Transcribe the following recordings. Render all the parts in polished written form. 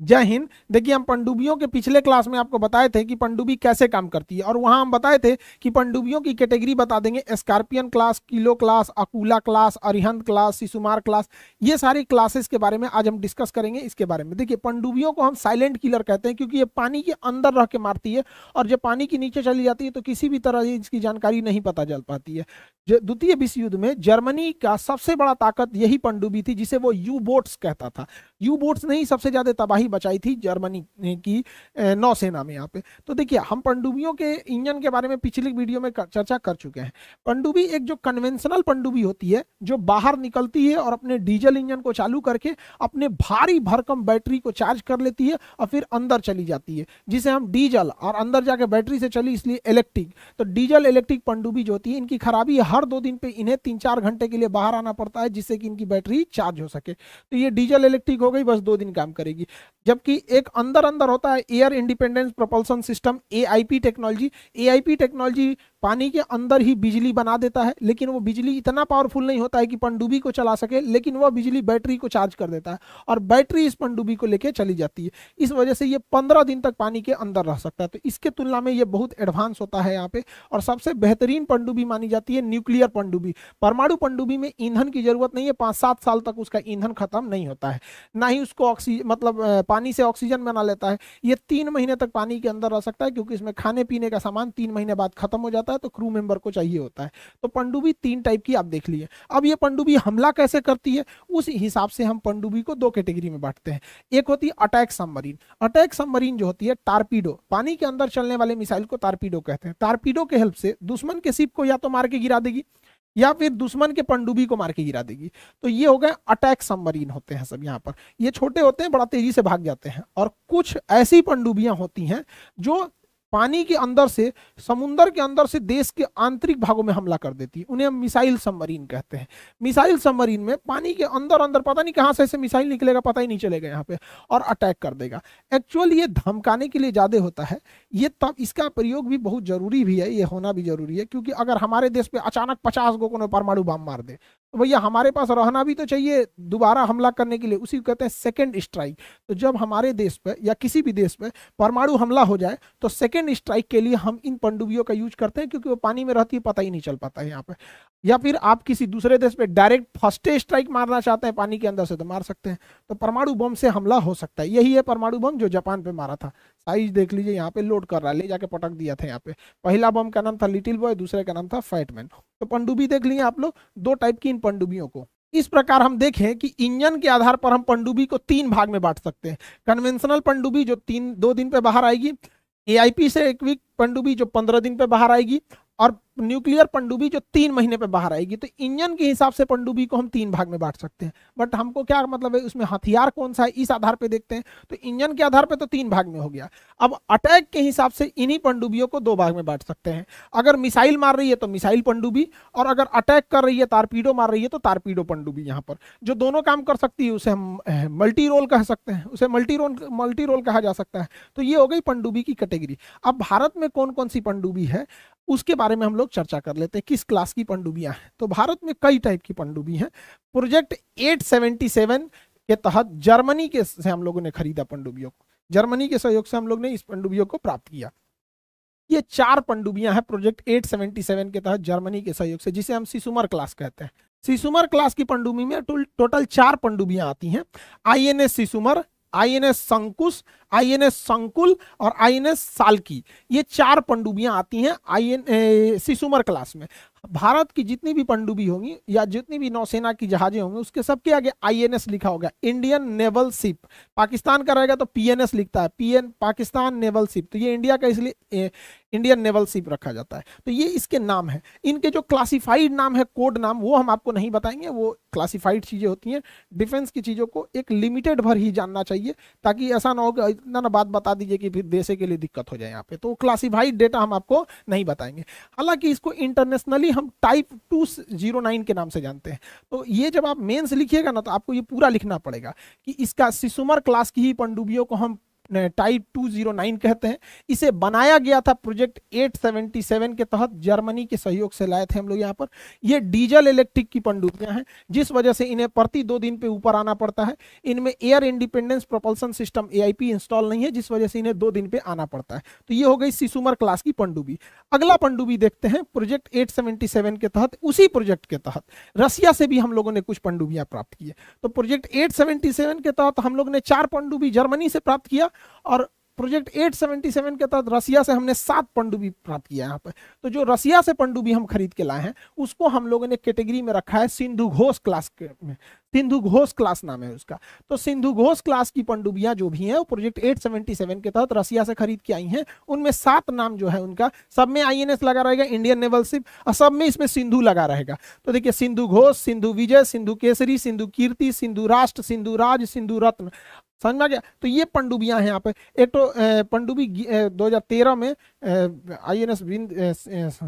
जय हिंद। देखिए, हम पनडुब्बियों के पिछले क्लास में आपको बताए थे कि पनडुब्बी कैसे काम करती है, और वहां हम बताए थे कि पनडुब्बियों की कैटेगरी बता देंगे, Scorpene class, Kilo class, Akula class, Arihant class, Shishumar class. ये सारी क्लासेस के बारे में आज हम डिस्कस करेंगे। इसके बारे में देखिए, पनडुब्बियों को हम साइलेंट किलर कहते हैं क्योंकि ये पानी के अंदर रह के मारती है, और जब पानी के नीचे चली जाती है तो किसी भी तरह इसकी जानकारी नहीं पता चल पाती है। द्वितीय विश्व युद्ध में जर्मनी का सबसे बड़ा ताकत यही पनडुब्बी थी, जिसे वो यू बोट्स कहता था। यू बोट्स ने ही सबसे ज्यादा तबाही बचाई थी जर्मनी की नौसेना में यहाँ पे। तो देखिए, हम पनडुब्बियों के इंजन के बारे में पिछली वीडियो में चर्चा कर चुके हैं। पनडुब्बी एक जो कन्वेंशनल पनडुब्बी होती है, जो बाहर निकलती है और अपने डीजल इंजन को चालू करके अपने भारी भरकम बैटरी को चार्ज कर लेती है और फिर अंदर चली जाती है, जिसे हम डीजल, और अंदर जाके बैटरी से चली इसलिए इलेक्ट्रिक। तो डीजल इलेक्ट्रिक पनडुब्बी जो होती है, इनकी खराबी है, हर 2 दिन पे इन्हें 3-4 घंटे के लिए बाहर आना पड़ता है जिससे कि इनकी बैटरी चार्ज हो सके। तो ये डीजल इलेक्ट्रिक हो गई, बस 2 दिन काम करेगी। जबकि एक अंदर अंदर होता है air independence propulsion system, AIP technology. AIP technology पानी के अंदर ही बिजली बना देता है, लेकिन वो बिजली इतना पावरफुल नहीं होता है कि पनडुब्बी को चला सके, लेकिन वह बिजली बैटरी को चार्ज कर देता है और बैटरी इस पनडुब्बी को लेके चली जाती है। इस वजह से ये 15 दिन तक पानी के अंदर रह सकता है। तो इसके तुलना में ये बहुत एडवांस होता है यहाँ पे। और सबसे बेहतरीन पनडुब्बी मानी जाती है न्यूक्लियर पनडुब्बी। परमाणु पनडुब्बी में ईंधन की जरूरत नहीं है, 5-7 साल तक उसका ईंधन खत्म नहीं होता है, ना ही उसको ऑक्सीजन, मतलब पानी से ऑक्सीजन बना लेता है। ये 3 महीने तक पानी के अंदर रह सकता है, क्योंकि इसमें खाने पीने का सामान 3 महीने बाद खत्म हो जाता है, तो क्रू मेंबर को चाहिए होता है। तो पनडुब्बी 3 टाइप की आप देख लिए। अब ये पनडुब्बी हमला कैसे करती है, उस हिसाब से हम पनडुब्बी को 2 कैटेगरी में बांटते हैं। एक होती है अटैक सबमरीन। अटैक सबमरीन जो होती है, टारपीडो, पानी के अंदर चलने वाले मिसाइल को टारपीडो कहते हैं। टारपीडो के हेल्प से दुश्मन के शिप को या तो मार के गिरा देगी, या फिर दुश्मन के पनडुब्बी को मार के गिरा देगी। तो ये हो गए अटैक सबमरीन होते हैं सब यहाँ पर। ये छोटे होते हैं, बड़ा तेजी से भाग जाते हैं। और कुछ ऐसी पनडुब्बियां होती हैं जो पानी के अंदर से, समुंदर के अंदर से देश के आंतरिक भागों में हमला कर देती है, उन्हें हम मिसाइल सबमरीन कहते हैं। मिसाइल सबमरीन में पानी के अंदर अंदर पता नहीं कहां से ऐसे मिसाइल निकलेगा, पता ही नहीं चलेगा यहाँ पे, और अटैक कर देगा। एक्चुअली ये धमकाने के लिए ज्यादा होता है। ये तब इसका प्रयोग भी बहुत जरूरी भी है, ये होना भी जरूरी है, क्योंकि अगर हमारे देश पे अचानक 50 गो को परमाणु बम मार दे, तो भैया हमारे पास रहना भी तो चाहिए दोबारा हमला करने के लिए। उसी को कहते हैं सेकेंड स्ट्राइक। तो जब हमारे देश पे या किसी भी देश पे परमाणु हमला हो जाए, तो सेकेंड स्ट्राइक के लिए हम इन पनडुब्बियों का यूज करते हैं, क्योंकि वो पानी में रहती है, पता ही नहीं चल पाता है यहाँ पे। या फिर आप किसी दूसरे देश पे डायरेक्ट फर्स्ट स्ट्राइक मारना चाहते हैं पानी के अंदर से, तो मार सकते हैं। तो परमाणु बम से हमला हो सकता है। यही है परमाणु बम जो जापान पे मारा था। साइज देख लीजिए, यहाँ पे लोड कर रहा है, ले जाके पटक दिया था यहाँ पे। पहला बम का नाम था लिटिल बॉय, दूसरे का नाम था फैटमैन। तो पनडुब्बी देख लिए आप लोग, 2 टाइप की इन पनडुब्बियों को। इस प्रकार हम देखें कि इंजन के आधार पर हम पनडुब्बी को 3 भाग में बांट सकते हैं। कन्वेंशनल पनडुब्बी जो 2 दिन पे बाहर आएगी, एआईपी से इक्विप पनडुब्बी जो 15 दिन पे बाहर आएगी, और न्यूक्लियर पनडुब्बी जो 3 महीने पे बाहर आएगी। तो इंजन के हिसाब से पनडुब्बी को हम 3 भाग में बांट सकते हैं। बट हमको क्या मतलब है, उसमें हथियार कौन सा है, इस आधार पे देखते हैं। तो इंजन के आधार पे तो 3 भाग में हो गया। अब अटैक के हिसाब से इन्हीं पनडुब्बियों को 2 भाग में बांट सकते हैं। अगर मिसाइल मार रही है तो मिसाइल पनडुब्बी, और अगर अटैक कर रही है, टारपीडो मार रही है, तो टारपीडो पनडुब्बी। यहाँ पर जो दोनों काम कर सकती है उसे हम मल्टी रोल कह सकते हैं, उसे मल्टी रोल कहा जा सकता है। तो ये हो गई पनडुब्बी की कैटेगरी। अब भारत में कौन कौन सी पनडुब्बी है उसके बारे में हम लोग चर्चा कर लेते हैं, किस क्लास की पनडुब्बियां हैं। तो भारत में कई टाइप की पनडुब्बी हैं। प्रोजेक्ट 877 के तहत जर्मनी के से हम लोगों ने खरीदा पनडुब्बियों को। जर्मनी के सहयोग से हम लोग ने इस पनडुब्बियों को प्राप्त किया। ये 4 पनडुब्बियां हैं प्रोजेक्ट 877 के तहत जर्मनी के सहयोग से, जिसे हम सिसुमर क्लास कहते हैं। सिसुमर क्लास की पनडुब्बी में टोटल 4 पनडुब्बियां आती हैं। आईएनएस सिसुमर, आईएनएस संकुश, आईएनएस संकुल और आईएनएस साल्की। ये 4 पनडुब्बियां आती हैं सिसुमर क्लास में। भारत की जितनी भी पनडुब्बी होंगी या जितनी भी नौसेना की जहाजें होंगी, उसके सबके आगे आईएनएस लिखा होगा, इंडियन नेवल शिप। पाकिस्तान का रहेगा तो पीएनएस लिखता है, पीएन पाकिस्तान नेवल शिप। तो ये इंडिया का, इसलिए इंडियन नेवल शिप रखा जाता है। तो ये इसके नाम है। इनके जो क्लासिफाइड नाम है, कोड नाम, वो हम आपको नहीं बताएंगे, वो क्लासिफाइड चीजें होती हैं। डिफेंस की चीजों को एक लिमिटेड भर ही जानना चाहिए, ताकि ऐसा ना हो कि इतना ना बात बता दीजिए कि फिर देश के लिए दिक्कत हो जाए यहाँ पे। तो क्लासिफाइड डेटा हम आपको नहीं बताएंगे। हालांकि इसको इंटरनेशनली हम टाइप 209 के नाम से जानते हैं। तो ये जब आप मेंस लिखिएगा ना, तो आपको ये पूरा लिखना पड़ेगा कि इसका सिसुमर क्लास की ही पनडुब्बियों को हम टाइप 209 कहते हैं। इसे बनाया गया था प्रोजेक्ट 877 के तहत, जर्मनी के सहयोग से लाए थे हम लोग यहाँ पर। ये डीजल इलेक्ट्रिक की पनडुब्बियां हैं, जिस वजह से इन्हें प्रति 2 दिन पे ऊपर आना पड़ता है। इनमें air independence propulsion system AIP install नहीं है, जिस वजह से इन्हें 2 दिन पे आना पड़ता है। तो ये हो गई सिसुमर क्लास की पनडुब्बी। अगला पनडुब्बी देखते हैं प्रोजेक्ट 877 के तहत। उसी प्रोजेक्ट के तहत रसिया से भी हम लोगों ने कुछ पनडुब्बियां प्राप्त की है। तो प्रोजेक्ट 877 के तहत हम लोग ने 4 पनडुब्बी जर्मनी से प्राप्त किया, और प्रोजेक्ट 877 के तहत रसिया से हमने 7 पनडुब्बी प्राप्त किया यहाँ पर। तो जो रसिया से पनडुब्बी हम खरीद के लाए हैं, उसको हम लोगों ने कैटेगरी में रखा है सिंधु घोष क्लास में। सिंधु घोष क्लास नाम है उसका। तो सिंधु घोष क्लास की पनडुब्बियां जो भी हैं वो प्रोजेक्ट 877 के तहत रसिया से खरीद के आई हैं। उनमें 7 नाम जो है उनका, सब में आईएनएस लगा रहेगा, इंडियन नेवल शिप, और सब में इसमें सिंधु लगा रहेगा। तो देखिए, सिंधु घोष, सिंधु विजय, सिंधु केसरी, सिंधु कीर्ति, सिंधु राष्ट्र, सिंधु राज, सिंधु रत्न। समझ में आ गया? तो ये पनडुब्बियां हैं यहाँ पे। एक तो पनडुब्बी 2013 में आईएनएस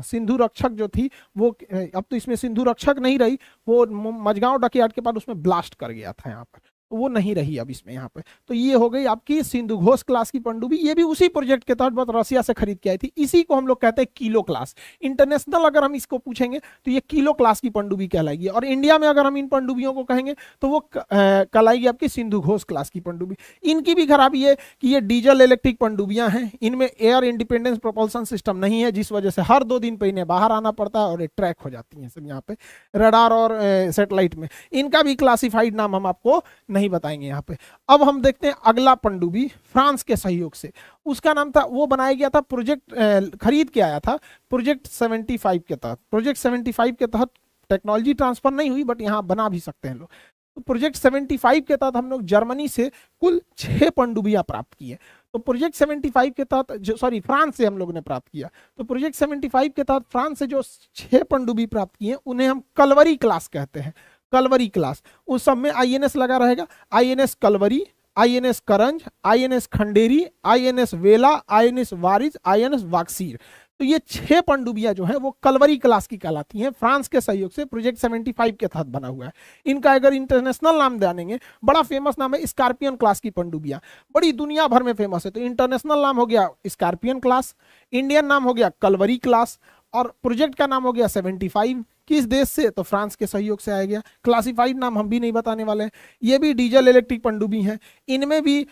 सिंधु रक्षक जो थी वो, अब तो इसमें सिंधु रक्षक नहीं रही, वो मझगांव डकयार्ड के बाद उसमें ब्लास्ट कर गया था यहाँ पर, तो वो नहीं रही अब इसमें यहाँ पे। तो ये हो गई आपकी सिंधु घोष क्लास की पनडुब्बी। ये भी उसी प्रोजेक्ट के तहत बहुत रसिया से खरीद के आई थी। इसी को हम लोग कहते हैं किलो क्लास। इंटरनेशनल अगर हम इसको पूछेंगे तो ये किलो क्लास की पनडुब्बी कहलाएगी, और इंडिया में अगर हम इन पनडुब्बियों को कहेंगे तो वो कहलाएगी आपकी सिंधु घोष क्लास की पनडुब्बी। इनकी भी खराबी है कि ये डीजल इलेक्ट्रिक पनडुब्बियां हैं, इनमें एयर इंडिपेंडेंस प्रोपल्सन सिस्टम नहीं है, जिस वजह से हर 2 दिन पे इन्हें बाहर आना पड़ता है और ट्रैक हो जाती हैं सब यहाँ पे रडार और सैटेलाइट में। इनका भी क्लासिफाइड नाम हम आपको नहीं बताएंगे यहाँ पे। अब हम देखते हैं अगला पनडुब्बी फ्रांस के सहयोग से। उसका नाम था, वो बनाया गया था प्रोजेक्ट, खरीद के आया था प्रोजेक्ट 75 के तहत। प्रोजेक्ट 75 के तहत टेक्नोलॉजी ट्रांसफर नहीं हुई, बट यहाँ बना भी सकते हैं लोग। तो प्रोजेक्ट 75 के तहत हम लोग जर्मनी से कुल 6 पनडुब्बियां प्राप्त की है। तो प्रोजेक्ट 75 के तहत फ्रांस से हम लोग ने प्राप्त किया। तो प्रोजेक्ट 75 के तहत फ्रांस से जो 6 पनडुब्बी प्राप्त की है, उन्हें हम कलवरी क्लास कहते हैं। कलवरी क्लास, उस सब में आईएनएस लगा रहेगा, आईएनएस कलवरी, आईएनएस करंज, आईएनएस खंडेरी, आईएनएस वेला, आईएनएस वारिस, आईएनएस वाक्सीर। तो ये 6 पनडुब्बियां जो हैं वो कलवरी क्लास की कहलाती हैं। फ्रांस के सहयोग से प्रोजेक्ट 75 के तहत बना हुआ है। इनका अगर इंटरनेशनल नाम जानेंगे, बड़ा फेमस नाम है स्कॉर्पियन क्लास की पनडुब्बियां, बड़ी दुनिया भर में फेमस है। तो इंटरनेशनल नाम हो गया स्कॉर्पियन क्लास, इंडियन नाम हो गया कलवरी क्लास, और प्रोजेक्ट का नाम हो गया 75। किस देश से? तो फ्रांस के सहयोग से आया गया। क्लासिफाइड नाम हम भी नहीं बताने वाले हैं। ये भी डीजल इलेक्ट्रिक पनडुब्बी हैं, इनमें भी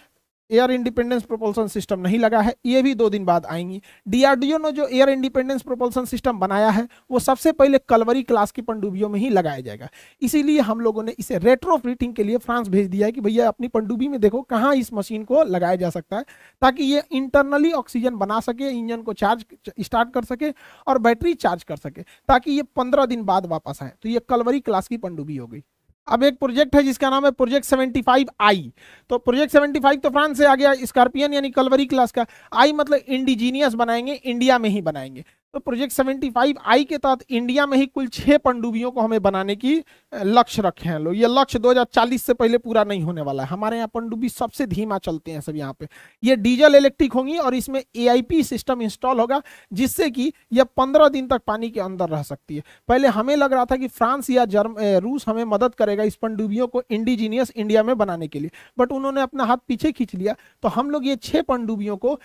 एयर इंडिपेंडेंस प्रोपल्सन सिस्टम नहीं लगा है, ये भी 2 दिन बाद आएंगी। डीआरडीओ ने जो एयर इंडिपेंडेंस प्रोपल्सन सिस्टम बनाया है वो सबसे पहले कलवरी क्लास की पनडुब्बियों में ही लगाया जाएगा। इसीलिए हम लोगों ने इसे रेट्रोफिटिंग के लिए फ्रांस भेज दिया है कि भैया अपनी पनडुब्बी में देखो कहाँ इस मशीन को लगाया जा सकता है, ताकि ये इंटरनली ऑक्सीजन बना सके, इंजन को चार्ज स्टार्ट कर सके और बैटरी चार्ज कर सके, ताकि ये 15 दिन बाद वापस आए। तो ये कलवरी क्लास की पनडुब्बी हो गई। अब एक प्रोजेक्ट है जिसका नाम है प्रोजेक्ट 75I। तो प्रोजेक्ट 75 तो फ्रांस से आ गया, स्कॉर्पियन यानी कलवरी क्लास का। आई मतलब इंडिजीनियस बनाएंगे, इंडिया में ही बनाएंगे। तो प्रोजेक्ट 75I के तहत इंडिया में ही कुल 6 पनडुब्बियों को हमें बनाने की लक्ष्य रखे हैं लोग। ये लक्ष्य 2040 से पहले पूरा नहीं होने वाला है। हमारे यहाँ पनडुब्बी सबसे धीमा चलते हैं सब यहाँ पे। ये डीजल इलेक्ट्रिक होंगी और इसमें एआईपी सिस्टम इंस्टॉल होगा, जिससे कि यह 15 दिन तक पानी के अंदर रह सकती है। पहले हमें लग रहा था कि फ्रांस या रूस हमें मदद करेगा इस पनडुब्बियों को इंडिजीनियस इंडिया में बनाने के लिए, बट उन्होंने अपना हाथ पीछे खींच लिया। तो हम लोग ये 6 पनडुब्बियों को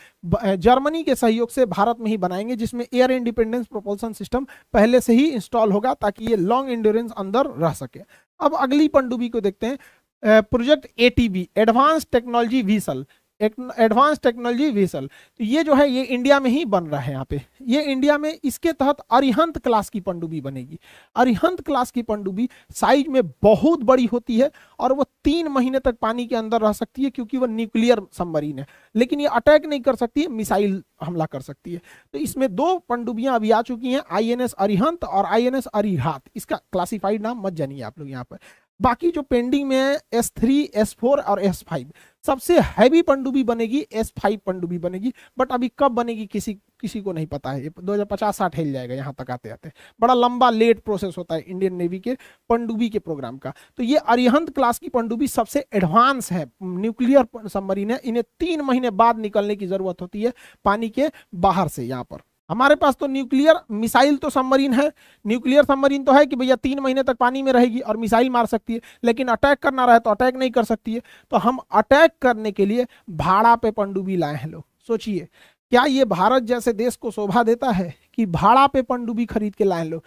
जर्मनी के सहयोग से भारत में ही बनाएंगे, जिसमें एयर इंडिपेंडेंस प्रोपल्सन सिस्टम पहले से ही इंस्टॉल होगा, ताकि ये लॉन्ग एंड्योरेंस अंदर रह सके। अब अगली पनडुब्बी को देखते हैं, project ATV, advance technology whistle. Advance technology whistle, तो ये जो है ये इंडिया में ही बन रहा है। यहाँ पे ये इंडिया में, इसके तहत अरिहंत क्लास की पनडुब्बी बनेगी। अरिहंत क्लास की पनडुब्बी साइज में बहुत बड़ी होती है और वो 3 महीने तक पानी के अंदर रह सकती है, क्योंकि वो न्यूक्लियर सबमरीन है। लेकिन ये अटैक नहीं कर सकती है, मिसाइल हमला कर सकती है। तो इसमें 2 पनडुब्बियां अभी आ चुकी हैं, आईएनएस अरिहंत और आईएनएस अरिहात। इसका क्लासिफाइड नाम मत जानिए आप लोग यहाँ पर। बाकी जो पेंडिंग में है S3, S4 और S5। सबसे हैवी पनडुब्बी बनेगी S5 पनडुब्बी बनेगी, बट अभी कब बनेगी किसी को नहीं पता है। ये 2050-60 हिल जाएगा यहाँ तक आते आते। बड़ा लंबा लेट प्रोसेस होता है इंडियन नेवी के पनडुब्बी के प्रोग्राम का। तो ये अरिहंत क्लास की पनडुब्बी सबसे एडवांस है, न्यूक्लियर सबमरीन है। इन्हें 3 महीने बाद निकलने की जरूरत होती है पानी के बाहर से यहाँ पर। हमारे पास तो न्यूक्लियर मिसाइल तो सबमरीन है, न्यूक्लियर सबमरीन तो है कि भैया 3 महीने तक पानी में रहेगी और मिसाइल मार सकती है, लेकिन अटैक करना रहे तो अटैक नहीं कर सकती है। तो हम अटैक करने के लिए भाड़ा पे पनडुब्बी लाए हैं लोग। सोचिए, क्या ये भारत जैसे देश को शोभा देता है कि भाड़ा पे पनडुब्बी खरीद के लाए लोग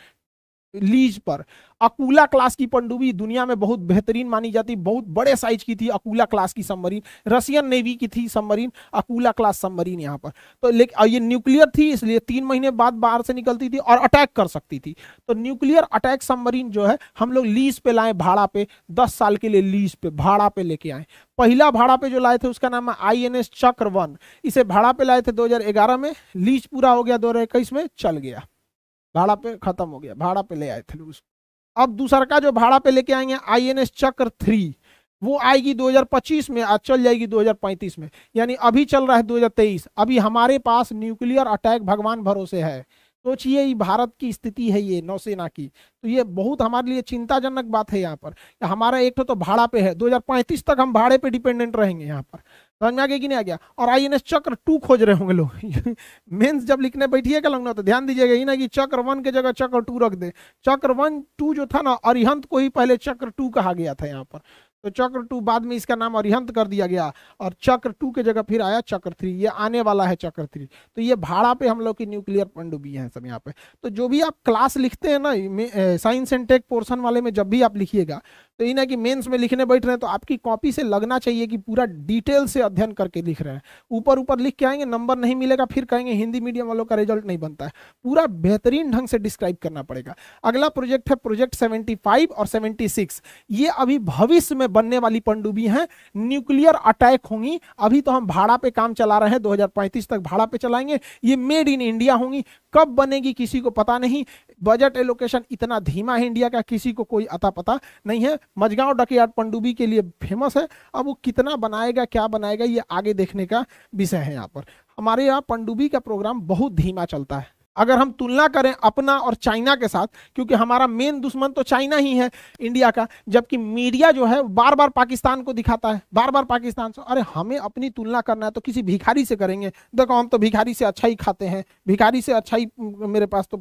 लीज पर। अकूला क्लास की पनडुब्बी दुनिया में बहुत बेहतरीन मानी जाती, बहुत बड़े साइज की थी अकूला क्लास की सबमरीन, रशियन नेवी की थी सबमरीन अकूला क्लास सबमरीन यहाँ पर। तो लेकिन ये न्यूक्लियर थी, इसलिए 3 महीने बाद बाहर से निकलती थी और अटैक कर सकती थी। तो न्यूक्लियर अटैक सबमरीन जो है हम लोग लीज पे लाए, भाड़ा पे 10 साल के लिए लीज पे भाड़ा पे लेके आए। पहला भाड़ा पे जो लाए थे उसका नाम है INS चक्रवन। इसे भाड़ा पे लाए थे 2011 में, लीज पूरा हो गया 2021 में, चल गया, भाड़ा पे खत्म हो गया, भाड़ा पे ले आए थे लोग उसको। अब दूसरा का जो भाड़ा पे लेके आएंगे INS चक्र 3, वो आएगी 2025 में, आज चल जाएगी 2035 में, यानी अभी चल रहा है 2023। अभी हमारे पास न्यूक्लियर अटैक भगवान भरोसे है। सोचिए ये भारत की स्थिति है ये नौसेना की, तो ये बहुत हमारे लिए चिंताजनक बात है यहाँ पर। हमारा एक तो भाड़ा पे है, 2035 तक हम भाड़े पे डिपेंडेंट रहेंगे यहाँ पर। समझ में आ गया कि नहीं आ गया? और INS चक्र 2 खोज रहे होंगे लोग मेंस जब लिखने बैठिएगा लोग ना, तो ध्यान दीजिएगा ही ना कि चक्र 1 के जगह चक्र 2 रख दे। चक्र 1 2 जो था ना, अरिहंत को ही पहले चक्र 2 कहा गया था यहाँ पर, तो चक्र 2 बाद में इसका नाम अरिहंत कर दिया गया, और चक्र 2 के जगह फिर आया चक्र 3, ये आने वाला है चक्र 3। तो ये भाड़ा पे हम लोग की न्यूक्लियर पनडुब्बी है सब यहाँ पे। तो जो भी आप क्लास लिखते हैं ना साइंस एंड टेक पोर्शन वाले में, जब भी आप लिखिएगा तो ये ना कि मेंस में लिखने बैठ रहे हैं तो आपकी कॉपी से लगना चाहिए कि पूरा डिटेल से अध्ययन करके लिख रहे हैं। ऊपर ऊपर लिख के आएंगे, नंबर नहीं मिलेगा, फिर कहेंगे हिंदी मीडियम वालों का रिजल्ट नहीं बनता है। पूरा बेहतरीन ढंग से डिस्क्राइब करना पड़ेगा। अगला प्रोजेक्ट है प्रोजेक्ट 75 और 76। ये अभी भविष्य में बनने वाली पनडुब्बी हैं, न्यूक्लियर अटैक होंगी। अभी तो हम भाड़ा पे काम चला रहे हैं, 2035 तक भाड़ा पे चलाएंगे। ये मेड इन इंडिया होंगी, कब बनेगी किसी को पता नहीं। बजट एलोकेशन इतना धीमा है इंडिया का, किसी को कोई अता पता नहीं है। मझगांव डकयार्ड पनडुब्बी के लिए फेमस है, अब वो कितना बनाएगा क्या बनाएगा ये आगे देखने का विषय है। यहाँ पर हमारे यहाँ पनडुब्बी का प्रोग्राम बहुत धीमा चलता है। अगर हम तुलना करें अपना और चाइना के साथ, क्योंकि हमारा मेन दुश्मन तो चाइना ही है इंडिया का, जबकि मीडिया जो है बार बार पाकिस्तान को दिखाता है, बार बार पाकिस्तान से। अरे हमें अपनी तुलना करना है तो किसी भिखारी से करेंगे। देखो हम तो भिखारी से अच्छा ही खाते हैं, भिखारी से अच्छा ही मेरे पास तो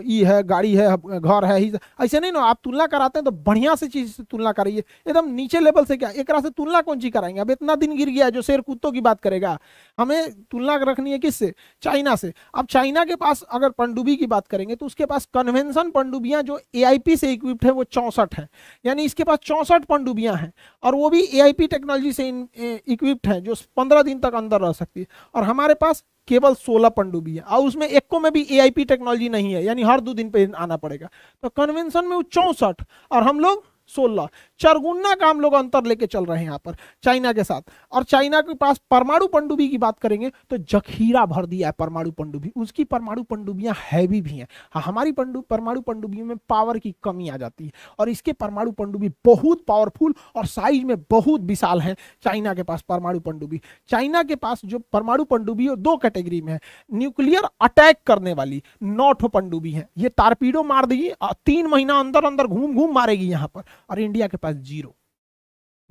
ई है, गाड़ी है, घर है ही। ऐसे नहीं ना, आप तुलना कराते हैं तो बढ़िया से चीज से तुलना कराइए, एकदम नीचे लेवल से क्या एक से तुलना कौन सी कराएंगे? अब इतना दिन गिर गया है जो शेर कुत्तों की बात करेगा। हमें तुलना रखनी है किससे? चाइना से। अब चाइना के पास अगर पनडुब्बी की बात करेंगे तो उसके पास कन्वेंशन पनडुब्बियां जो AIP से इक्विप्ड है वो 64 है, यानी इसके पास 64 पनडुब्बियां हैं, और वो भी AIP टेक्नोलॉजी से इक्विप्ड है जो 15 दिन तक अंदर रह सकती है। और हमारे पास केवल 16 पनडुब्बी है, और उसमें एक को में भी AIP टेक्नोलॉजी नहीं है, यानी हर 2 दिन पे आना पड़ेगा। तो कन्वेंशन में वो 64 और हम लोग 16, चरगुना का हम लोग अंतर लेके चल रहे हैं यहाँ पर चाइना के साथ। और चाइना के पास परमाणु पनडुब्बी की बात करेंगे तो जखीरा भर दिया है परमाणु पनडुब्बी, उसकी परमाणु पनडुब्बियां हैवी भी हैं। हाँ, हमारी परमाणु पनडुब्बियों में पावर की कमी आ जाती है, और इसके परमाणु पनडुब्बी बहुत पावरफुल और साइज में बहुत विशाल है चाइना के पास परमाणु पनडुब्बी। चाइना के पास जो परमाणु पनडुब्बी है 2 कैटेगरी में है। न्यूक्लियर अटैक करने वाली 9 पनडुब्बी है, ये टारपीडो मार देगी, 3 महीना अंदर अंदर घूम घूम मारेगी यहाँ पर। और इंडिया के पास 0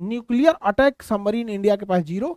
न्यूक्लियर अटैक सबमरीन, इंडिया के पास 0।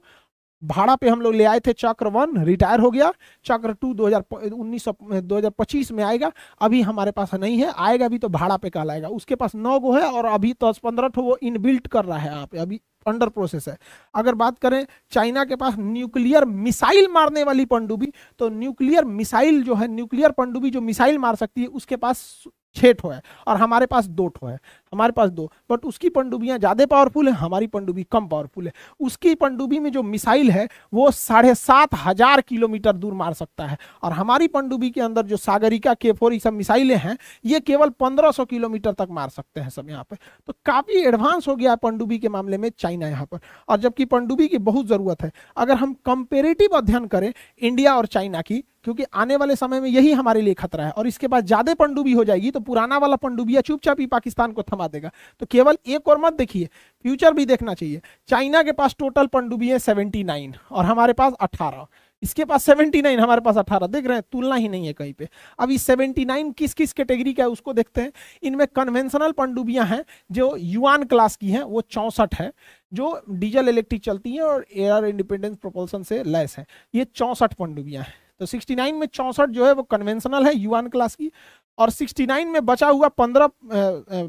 भाड़ा पे हम लोग ले आए थे चक्र 1, रिटायर हो गया। चक्र 2 2025 में आएगा, अभी हमारे पास नहीं है, आएगा भी तो भाड़ा पे कहलाएगा। उसके पास 9 गो है और अभी 10-15 वो इनबिल्ट कर रहा है, आप अभी अंडर प्रोसेस है। अगर बात करें चाइना के पास न्यूक्लियर मिसाइल मारने वाली पनडुब्बी, तो न्यूक्लियर मिसाइल जो है, न्यूक्लियर पनडुब्बी जो मिसाइल मार सकती है, उसके पास 6 है और हमारे पास 2 है। हमारे पास 2, बट उसकी पनडुब्बियां ज्यादा पावरफुल है, हमारी पनडुब्बी कम पावरफुल है। उसकी पनडुब्बी में जो मिसाइल है वो 7,500 किलोमीटर दूर मार सकता है, और हमारी पनडुब्बी के अंदर जो सागरिका K4 ये सब मिसाइलें हैं, ये केवल 1500 किलोमीटर तक मार सकते हैं सब यहाँ पे। तो काफी एडवांस हो गया है पनडुब्बी के मामले में चाइना यहाँ पर, और जबकि पनडुब्बी की बहुत जरूरत है। अगर हम कंपेरेटिव अध्ययन करें इंडिया और चाइना की, क्योंकि आने वाले समय में यही हमारे लिए खतरा है, और इसके बाद ज्यादा पनडुब्बी हो जाएगी तो पुराना वाला पनडुब्बिया चुपचाप ही पाकिस्तान को थमा देगा। तो केवल एक और मत देखिए, फ्यूचर भी देखना चाहिए। चाइना के पास टोटल पनडुब्बी है 79 और हमारे पास 18, इसके पास 79, हमारे पास 18। देख रहे हैं, तुलना ही नहीं है कहीं पे। अब इस 79 किस किस कैटेगरी का है उसको देखते हैं। इनमें कन्वेंशनल पनडुब्बियां हैं जो युआन क्लास की हैं, वो 64 है, जो डीजल इलेक्ट्रिक चलती हैं और एयर इंडिपेंडेंस प्रोपल्सन से लैस है। ये 64 पनडुब्बियां हैं। तो 69 में 64 जो है वो कन्वेंशनल है युआन क्लास की, और 69 में बचा हुआ 15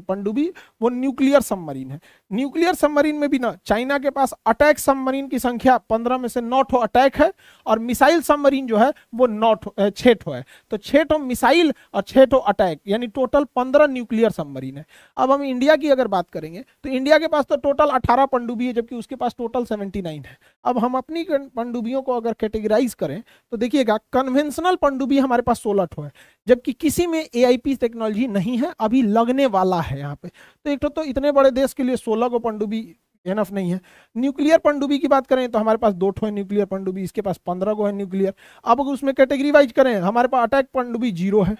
पनडुब्बी वो न्यूक्लियर सबमरीन है। न्यूक्लियर सबमरीन में भी ना चाइना के पास अटैक सबमरीन की संख्या 15 में से 9 ठो अटैक है, और मिसाइल सबमरीन जो है वो 6 ठो है। तो 6 ठो मिसाइल और 6 ठो अटैक, यानी टोटल 15 न्यूक्लियर सबमरीन है। अब हम इंडिया की अगर बात करेंगे तो इंडिया के पास तो टोटल 18 पनडुब्बी है, जबकि उसके पास टोटल 79 है। अब हम अपनी पनडुब्बियों को अगर कैटेगराइज करें तो देखिएगा, कन्वेंशनल पनडुब्बी हमारे पास 16 ठो है, जबकि किसी में एआईपी टेक्नोलॉजी नहीं है, अभी लगने वाला है यहाँ पे। तो एक तो इतने बड़े देश के लिए 16 को पनडुब्बी एनफ नहीं है। न्यूक्लियर पनडुब्बी की बात करें तो हमारे पास 2 ठो है न्यूक्लियर पनडुब्बी, इसके पास 15 को है न्यूक्लियर। अब अगर उसमें कैटेगरी वाइज करें, हमारे पास अटैक पनडुब्बी 0 है,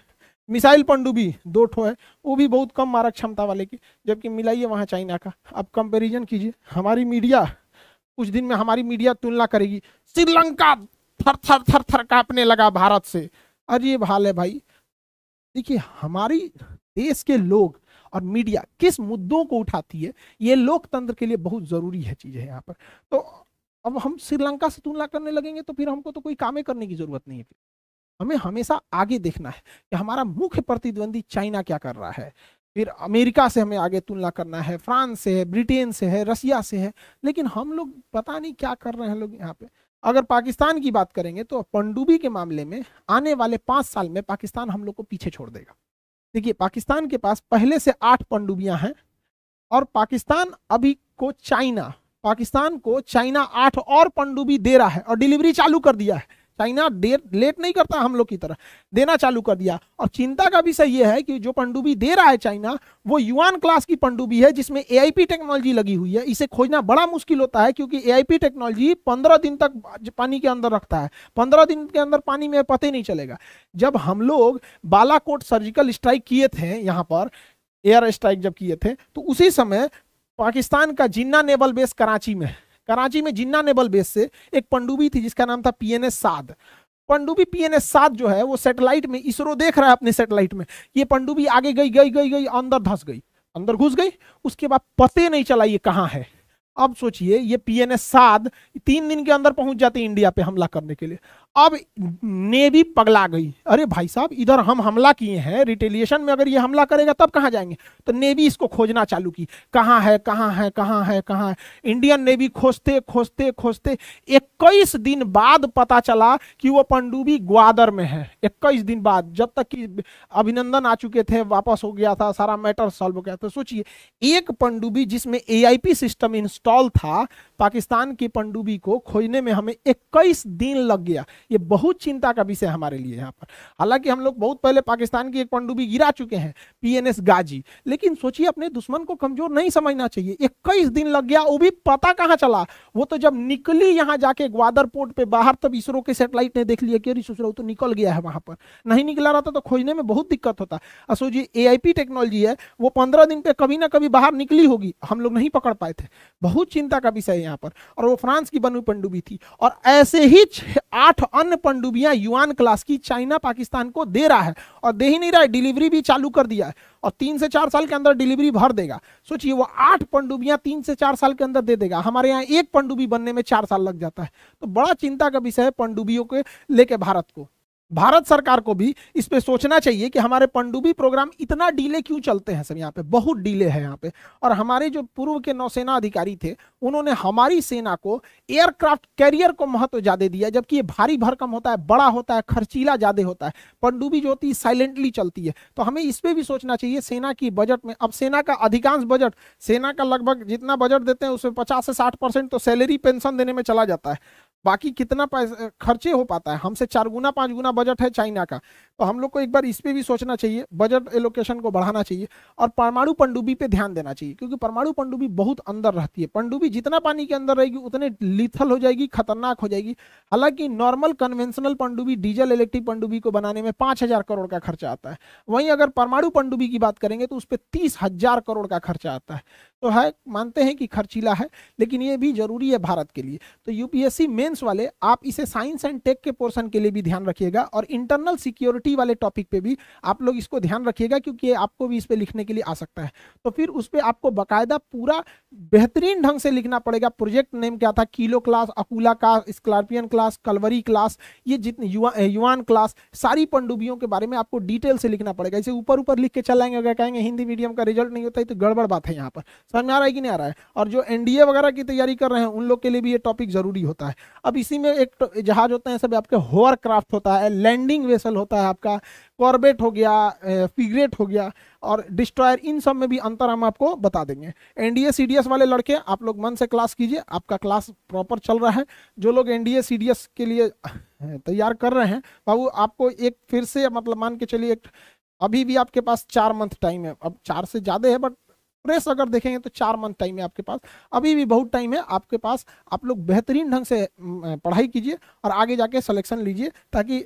मिसाइल पनडुब्बी 2 ठो है, वो भी बहुत कम मारक क्षमता वाले की, जबकि मिलाइए वहाँ चाइना का। अब कंपेरिजन कीजिए, हमारी मीडिया कुछ दिन में हमारी मीडिया तुलना करेगी, श्रीलंका थर थर थर थर कांपने लगा भारत से। अजीब हाल है भाई। देखिए, हमारी देश के लोग और मीडिया किस मुद्दों को उठाती है, ये लोकतंत्र के लिए बहुत जरूरी है चीज है यहाँ पर। तो अब हम श्रीलंका से तुलना करने लगेंगे तो फिर हमको तो कोई काम करने की जरूरत नहीं है। हमें हमेशा आगे देखना है कि हमारा मुख्य प्रतिद्वंदी चाइना क्या कर रहा है, फिर अमेरिका से हमें आगे तुलना करना है, फ्रांस से है, ब्रिटेन से है, रसिया से है। लेकिन हम लोग पता नहीं क्या कर रहे हैं लोग यहाँ पे। अगर पाकिस्तान की बात करेंगे तो पनडुब्बी के मामले में आने वाले 5 साल में पाकिस्तान हम लोग को पीछे छोड़ देगा। देखिए, पाकिस्तान के पास पहले से 8 पनडुब्बियां हैं, और पाकिस्तान को चाइना 8 और पनडुब्बी दे रहा है और डिलीवरी चालू कर दिया है। चाइना देर लेट नहीं करता हम लोग की तरह, देना चालू कर दिया। और चिंता का विषय यह है कि जो पनडुब्बी दे रहा है चाइना, वो युआन क्लास की पनडुब्बी है जिसमें एआईपी टेक्नोलॉजी लगी हुई है। इसे खोजना बड़ा मुश्किल होता है, क्योंकि एआईपी टेक्नोलॉजी 15 दिन तक पानी के अंदर रखता है। 15 दिन के अंदर पानी में पता ही नहीं चलेगा। जब हम लोग बालाकोट सर्जिकल स्ट्राइक किए थे, यहाँ पर एयर स्ट्राइक जब किए थे, तो उसी समय पाकिस्तान का जिन्ना नेवल बेस कराची में जिन्ना नेवल बेस से एक पनडुब्बी थी जिसका नाम था पीएनएस साद। पनडुब्बी पीएनएस साद जो है वो सैटेलाइट में, इसरो देख रहा है अपने सैटेलाइट में, ये पनडुब्बी आगे गई अंदर धंस गई, अंदर घुस गई, उसके बाद पते नहीं चला ये कहाँ है। अब सोचिए, ये पीएनएस साद 3 दिन के अंदर पहुंच जाते इंडिया पे हमला करने के लिए। अब नेवी पगला गई, अरे भाई साहब इधर हम हमला किए हैं, रिटेलिएशन में अगर ये हमला करेगा तब कहाँ जाएंगे। तो नेवी इसको खोजना चालू की, कहाँ है कहाँ है कहाँ है कहाँ है। इंडियन नेवी खोजते खोजते खोजते 21 दिन बाद पता चला कि वो पनडुब्बी ग्वादर में है। 21 दिन बाद, जब तक कि अभिनंदन आ चुके थे, वापस हो गया था, सारा मैटर सॉल्व हो गया। तो सोचिए, एक पनडुब्बी जिसमें एआईपी सिस्टम इंस्टॉल था, पाकिस्तान की पनडुब्बी को खोजने में हमें 21 दिन लग गया। ये बहुत चिंता का विषय हमारे लिए यहाँ पर। हालांकि हम लोग बहुत पहले पाकिस्तान की एक पनडुब्बी गिरा चुके हैं, पीएनएस गाजी, लेकिन सोचिए अपने दुश्मन को कमजोर नहीं समझना चाहिए। 21 दिन लग गया, वो भी पता कहाँ चला, वो तो जब निकली यहाँ जाके ग्वादर पोर्ट पे बाहर, तब इसरो के सैटेलाइट ने देख लिया कि अरे सोच तो निकल गया है। वहां पर नहीं निकला रहता तो खोजने में बहुत दिक्कत होता। सोचिए, एआईपी टेक्नोलॉजी है, वो 15 दिन पे कभी ना कभी बाहर निकली होगी, हम लोग नहीं पकड़ पाए थे। बहुत चिंता का विषय है यहाँ पर। और वो फ्रांस की बनी पनडुब्बी थी, और ऐसे ही 8 अन्य पनडुब्बियां युआन क्लास की चाइना पाकिस्तान को दे रहा है, और दे ही नहीं रहा है, डिलीवरी भी चालू कर दिया है, और 3 से 4 साल के अंदर डिलीवरी भर देगा। सोचिए, वो 8 पनडुब्बियां 3 से 4 साल के अंदर दे देगा। हमारे यहाँ एक पनडुब्बी बनने में 4 साल लग जाता है। तो बड़ा चिंता का विषय है पनडुब्बियों के लेके भारत को। भारत सरकार को भी इस पे सोचना चाहिए कि हमारे पनडुब्बी प्रोग्राम इतना डिले क्यों चलते हैं सब, यहाँ पे बहुत डिले है यहाँ पे। और हमारे जो पूर्व के नौसेना अधिकारी थे, उन्होंने हमारी सेना को एयरक्राफ्ट कैरियर को महत्व ज्यादा दिया, जबकि ये भारी भरकम होता है, बड़ा होता है, खर्चीला ज्यादा होता है। पनडुब्बी जो होती है साइलेंटली चलती है। तो हमें इस पे भी सोचना चाहिए सेना की बजट में। अब सेना का अधिकांश बजट, सेना का लगभग जितना बजट देते हैं उसमें 50 से 60% तो सैलरी पेंशन देने में चला जाता है। बाकी कितना पैसा खर्चे हो पाता है, हमसे 4 गुना 5 गुना बजट है चाइना का। तो हम लोग को एक बार इस पे भी सोचना चाहिए, बजट एलोकेशन को बढ़ाना चाहिए, और परमाणु पनडुब्बी पे ध्यान देना चाहिए, क्योंकि परमाणु पनडुब्बी बहुत अंदर रहती है। पनडुब्बी जितना पानी के अंदर रहेगी उतने लीथल हो जाएगी, खतरनाक हो जाएगी। हालांकि नॉर्मल कन्वेंशनल पनडुब्बी, डीजल इलेक्ट्रिक पनडुब्बी को बनाने में 5,000 करोड़ का खर्चा आता है। वहीं अगर परमाणु पनडुब्बी की बात करेंगे तो उस पर 30,000 करोड़ का खर्चा आता है। तो है, मानते हैं कि खर्चीला है, लेकिन ये भी जरूरी है भारत के लिए। तो यूपीएससी मेंस वाले आप इसे साइंस एंड टेक के पोर्शन के लिए भी ध्यान रखिएगा, और इंटरनल सिक्योरिटी वाले टॉपिक पे भी आप लोग इसको ध्यान रखिएगा, क्योंकि आपको भी इस पे लिखने के लिए आ सकता है। तो फिर उस पर आपको बाकायदा पूरा बेहतरीन ढंग से लिखना पड़ेगा। प्रोजेक्ट नेम क्या था, Kilo class, Akula class, Scorpene class, Kalvari class, ये जितने युवान क्लास, सारी पनडुब्बियों के बारे में आपको डिटेल से लिखना पड़ेगा। इसे ऊपर ऊपर लिख के चलाएंगे, अगर कहेंगे हिंदी मीडियम का रिजल्ट नहीं होता है, तो गड़बड़ बात है यहाँ पर। समझ में आ रहा है कि नहीं आ रहा है? और जो एनडीए वगैरह की तैयारी कर रहे हैं उन लोग के लिए भी ये टॉपिक जरूरी होता है। अब इसी में एक जहाज होते हैं सब आपके, होवर क्राफ्ट होता है, लैंडिंग वेसल होता है आपका, कॉर्बेट हो गया, फ्रिगेट हो गया, और डिस्ट्रॉयर, इन सब में भी अंतर हम आपको बता देंगे। एनडीए सीडीएस वाले लड़के आप लोग मन से क्लास कीजिए, आपका क्लास प्रॉपर चल रहा है। जो लोग एनडीए सीडीएस के लिए तैयार कर रहे हैं बाबू, आपको एक फिर से मतलब मान के चलिए, अभी भी आपके पास 4 मंथ टाइम है। अब 4 से ज़्यादा है, बट फ्रेश अगर देखेंगे तो 4 मंथ टाइम है आपके पास, अभी भी बहुत टाइम है आपके पास। आप लोग बेहतरीन ढंग से पढ़ाई कीजिए और आगे जाके सिलेक्शन लीजिए, ताकि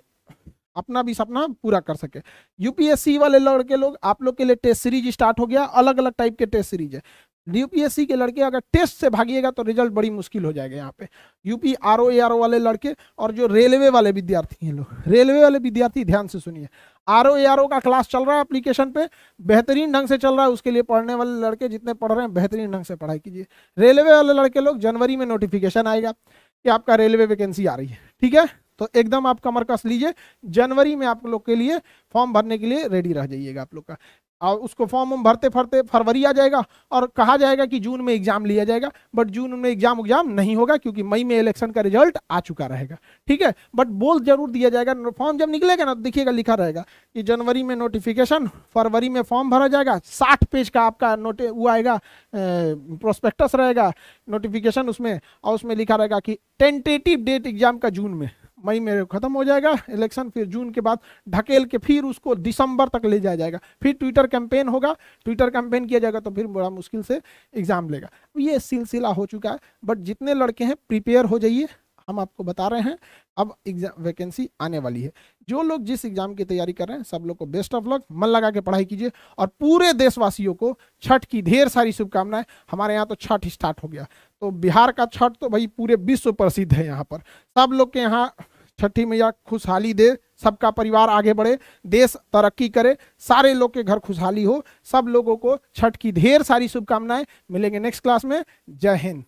अपना भी सपना पूरा कर सके। यूपीएससी वाले लड़के लोग, आप लोग के लिए टेस्ट सीरीज स्टार्ट हो गया, अलग अलग टाइप के टेस्ट सीरीज है। यूपीएससी के लड़के अगर टेस्ट से भागिएगा तो रिजल्ट बड़ी मुश्किल हो जाएगा यहाँ पे। यूपी आरओ एआरओ वाले लड़के और जो रेलवे वाले विद्यार्थी हैं लोग, रेलवे वाले विद्यार्थी ध्यान से सुनिए, आरओ एआरओ का क्लास चल रहा है एप्लीकेशन पे, बेहतरीन ढंग से चल रहा है। उसके लिए पढ़ने वाले लड़के जितने पढ़ रहे हैं बेहतरीन ढंग से पढ़ाई कीजिए। रेलवे वाले लड़के लोग, जनवरी में नोटिफिकेशन आएगा कि आपका रेलवे वैकेंसी आ रही है, ठीक है? तो एकदम आप कमर कस लीजिए, जनवरी में आप लोग के लिए फॉर्म भरने के लिए रेडी रह जाइएगा आप लोग का। और उसको फॉर्म भरते भरते फरवरी आ जाएगा, और कहा जाएगा कि जून में एग्जाम लिया जाएगा, बट जून में एग्जाम नहीं होगा, क्योंकि मई में इलेक्शन का रिजल्ट आ चुका रहेगा, ठीक है? बट बोल जरूर दिया जाएगा। फॉर्म जब निकलेगा ना, देखिएगा लिखा रहेगा कि जनवरी में नोटिफिकेशन, फरवरी में फॉर्म भरा जाएगा। 60 पेज का आपका वो आएगा, प्रोस्पेक्टस रहेगा, नोटिफिकेशन उसमें, और उसमें लिखा रहेगा कि टेंटेटिव डेट एग्जाम का जून में, मई में खत्म हो जाएगा इलेक्शन, फिर जून के बाद ढकेल के फिर उसको दिसंबर तक ले जाया जाएगा। फिर ट्विटर कैंपेन होगा, ट्विटर कैंपेन किया जाएगा, तो फिर बड़ा मुश्किल से एग्जाम लेगा। ये सिलसिला हो चुका है। बट जितने लड़के हैं प्रिपेयर हो जाइए, हम आपको बता रहे हैं अब एग्जाम वैकेंसी आने वाली है। जो लोग जिस एग्जाम की तैयारी कर रहे हैं सब लोग को बेस्ट ऑफ लक, मन लगा के पढ़ाई कीजिए, और पूरे देशवासियों को छठ की ढेर सारी शुभकामनाएं। हमारे यहाँ तो छठ स्टार्ट हो गया, तो बिहार का छठ तो भाई पूरे विश्व प्रसिद्ध है। यहाँ पर सब लोग के यहाँ छठी मैया खुशहाली दे, सबका परिवार आगे बढ़े, देश तरक्की करे, सारे लोग के घर खुशहाली हो। सब लोगों को छठ की ढेर सारी शुभकामनाएं। मिलेंगे नेक्स्ट क्लास में। जय हिंद।